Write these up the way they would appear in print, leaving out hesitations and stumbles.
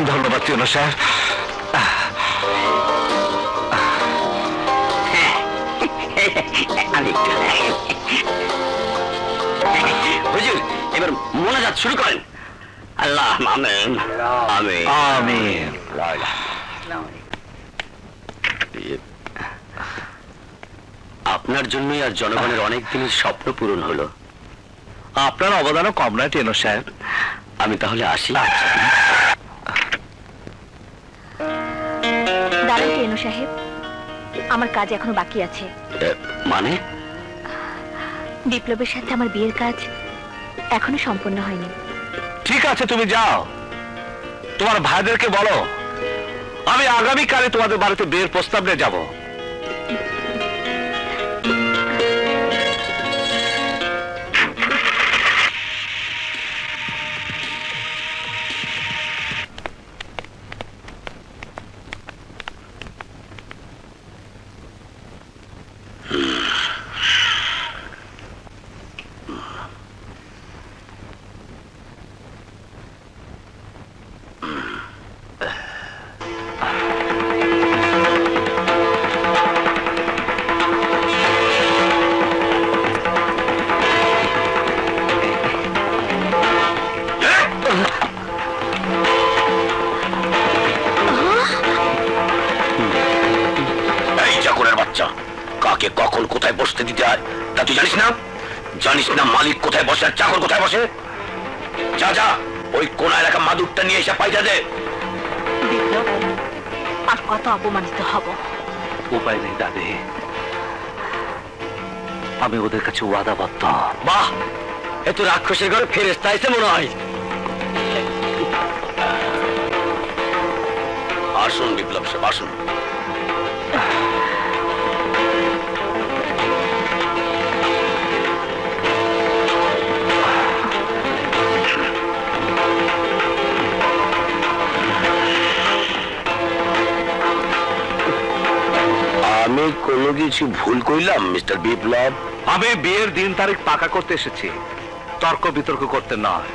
ধন্যবাদ টিউনো সাহেব। হুজুর এবার মোনাজাত শুরু করেন। আল্লাহ আমিন আমিন আমিন। আপনার জন্যই আর জনগণের অনেক দিনের স্বপ্ন পূরণ হলো। আপনার অবদানও কম নয় টিউনো সাহেব। আমি তাহলে আসি। দাঁড়ান টিউনো সাহেব, আমার কাজ এখনো বাকি আছে। মানে? বিপ্লবের সাথে আমার বিয়ের কাজ এখনো সম্পূর্ণ হয়নি। ঠিক আছে, তুমি যাও, তোমার ভাইদেরকে বলো আমি আগামীকালে তোমাদের বাড়িতে বিয়ের প্রস্তাব নিয়ে যাব। কাকে কখন কোথায় বসতে দিতে হয় তা তুই জানিস না? জানিস না মালিক কোথায় বসে আর চাকর কোথায় বসে? যা যা ওই কোন এলাকা মাদুরটা নিয়ে এসে পাইটা দে। আর কত অপমানিত হব? উপায় নেই দাদি, আমি ওদের কাছে ওয়াদাবদ্ধ। বাহ, এ তো রাক্ষসের ঘরে ফেরেশতা আইছে মনে হয়। আসুন বিপ্লব সাহেব আসুন। আমি কোনো কিছু ভুল কইলাম মিস্টার বিপ্লব? আমি বিয়ের দিন তারিখ পাকা করতে এসেছি, তর্ক বিতর্ক করতে নয়।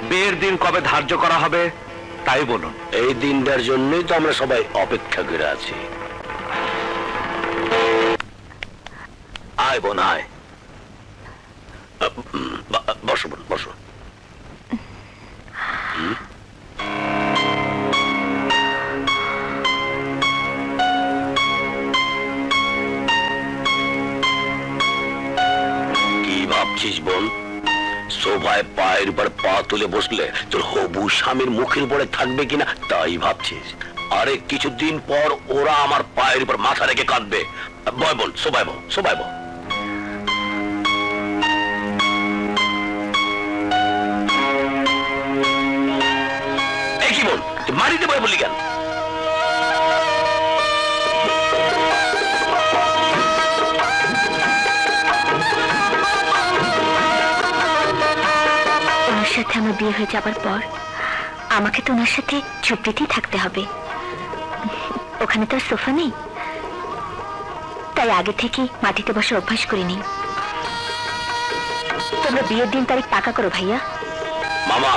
বিয়ের দিন কবে ধার্য করা হবে তাই বলুন। এই দিনটার জন্যই তো আমরা সবাই অপেক্ষা করে আছি। আয় বোন আয়, বসো বোন বসো। ভাবছিস বোন, সোফায় পায়ের উপর পা তুলে বসলে তোর হবু স্বামীর মুখের উপরে থাকবে কিনা তাই ভাবছিস? আরে কিছুদিন পর ওরা আমার পায়ের উপর মাথা রেখে কাঁদবে। বয় বোন, সোফায় বল, সোফায় বল। এই কি বোন, তুই মারিতে বয় বললি কেন? সাথে আমার বিয়ে হয়ে যাবার পর আমাকে তো ওনার সাথে চুপড়িতেই থাকতে হবে। ওখানে তো আর সোফা নেই, তাই আগে থেকে মাটিতে বসে অভ্যাস করে নিই। তোমরা বিয়ের দিন তারিখ পাকা করো ভাইয়া। মামা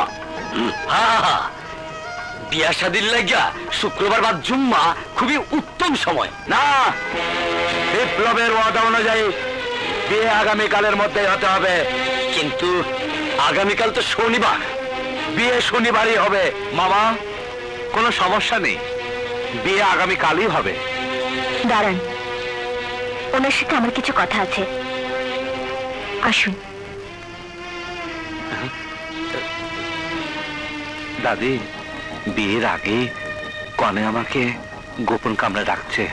বিয়া শাদির লাগিয়া শুক্রবার বাদ জুম্মা খুবই উত্তম সময় না, বিপ্লবের ওয়াদা অনুযায়ী বিয়ে আগামীকালের মধ্যেই হতে হবে। কিন্তু আগামীকাল তো শনিবার। বিয়ে শনিবারই হবে মামা, কোনো সমস্যা নেই, বিয়ে আগামীকালই হবে। দাঁড়ান, ওনার সাথে আমার কিছু কথা আছে, আসুন। দাদি, বিয়ের আগে কনে আমাকে গোপন কামরা ডাকছে,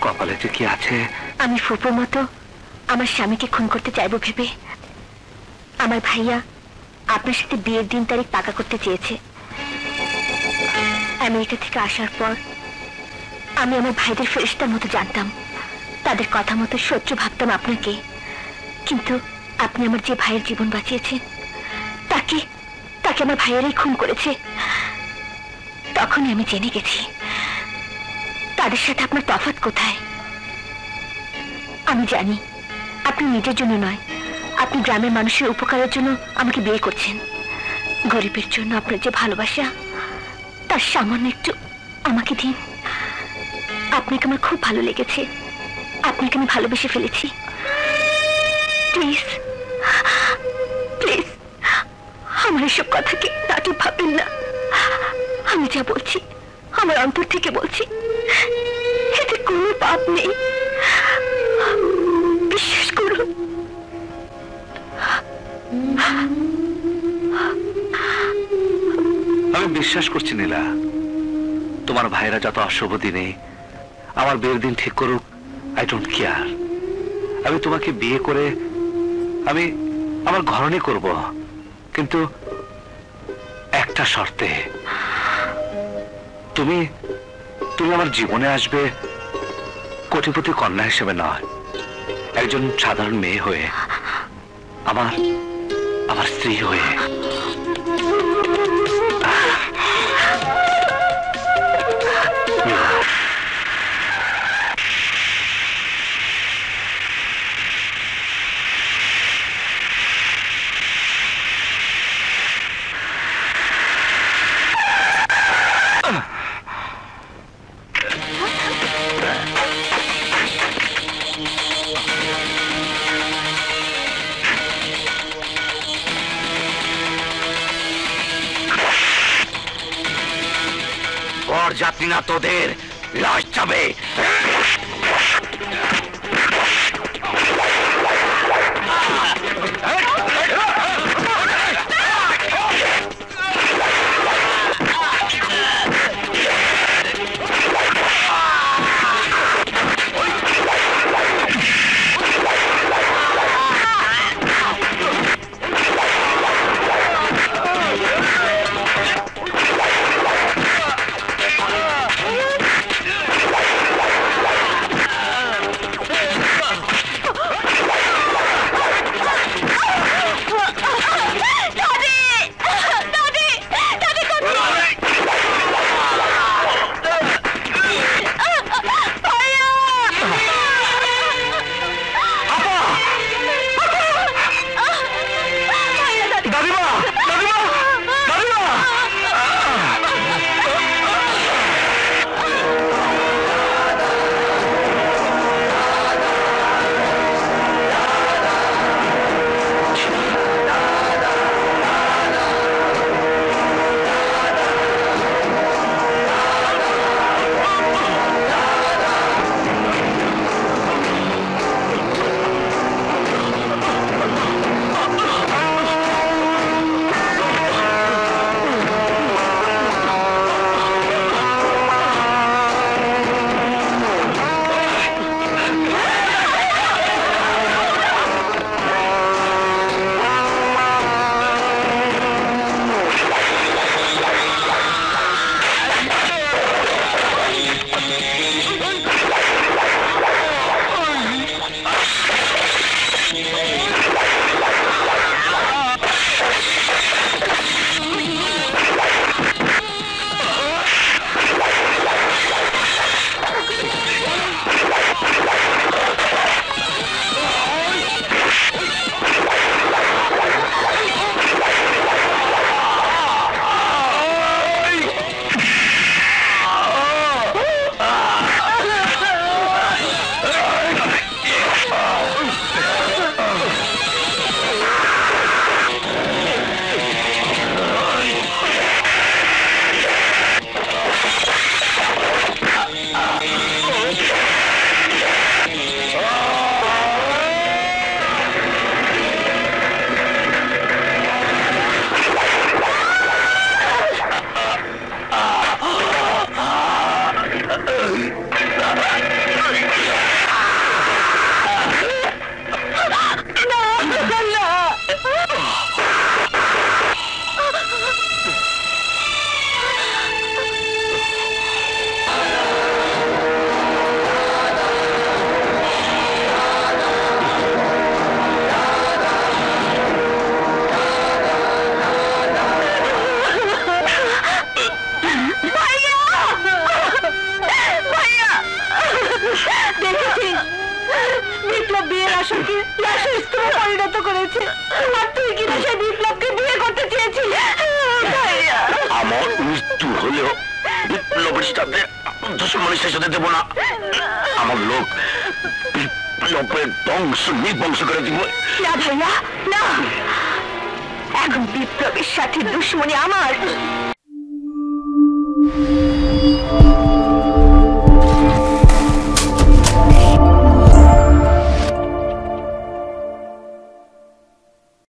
কপালে যে কি আছে। আমি ফুপুর মতো আমার স্বামীকে খুন করতে চাইবো ভেবে আমার ভাইয়া আপনার সাথে বিয়ের দিন তারিখ পাকা করতে চেয়েছে। আমেরিকা থেকে আসার পর আমি আমার ভাইদের ফেরেশতার মতো জানতাম, তাদের কথা মতো শত্রু ভাবতাম আপনাকে। কিন্তু আপনি আমার যে ভাইয়ের জীবন বাঁচিয়েছেন তাকে তাকে আমার ভাইয়েরাই খুন করেছে। তখনই আমি জেনে গেছি তাদের সাথে আপনার তফাৎ কোথায়। আমি জানি আপনি নিজের জন্য নয়, আপনি গ্রামের মানুষের উপকারের জন্য আমাকে বিয়ে করছেন। গরিবের জন্য আপনার যে ভালোবাসা, তার সামান্য একটু আমাকে দিন। আপনাকে আমার খুব ভালো লেগেছে, আপনাকে আমি ভালোবেসে ফেলেছি। প্লিজ প্লিজ আমার এসব কথাকে নাটক ভাববেন না। আমি যা বলছি আমার অন্তর থেকে বলছি, এতে কোনো পাপ নেই, বিশ্বাস করুন। আমি বিশ্বাস করছি নীলা, তোমার ভাইরা যত অশুভ দিনে আমার বিয়ের দিন ঠিক করুক, আই ডোন্ট কেয়ার। আমি তোমাকে বিয়ে করে আমি আমার ঘরণী করব, কিন্তু একটা শর্তে। তুমি তুমি আমার জীবনে আসবে কোটিপতি কন্যা হিসেবে নয়, একজন সাধারণ মেয়ে হয়ে, আমার আমার স্ত্রী হয়ে। যাত্রী না, তোদের লাশ যাবে। লাশের স্তূপে পরিণত করেছে, আর তুই কিনা সেই বিপ্লবকে বিয়ে করতে চেয়েছিস। আমার মৃত্যু হলেও বিপ্লবের সাথে দুশ্মনের শেষ হতে দেবো না। আমার লোক বিপ্লবের ধ্বংস নিবংশ করে দিব। না ভাইয়া না, এখন বিপ্লবের সাথে দুশ্মনী আমার।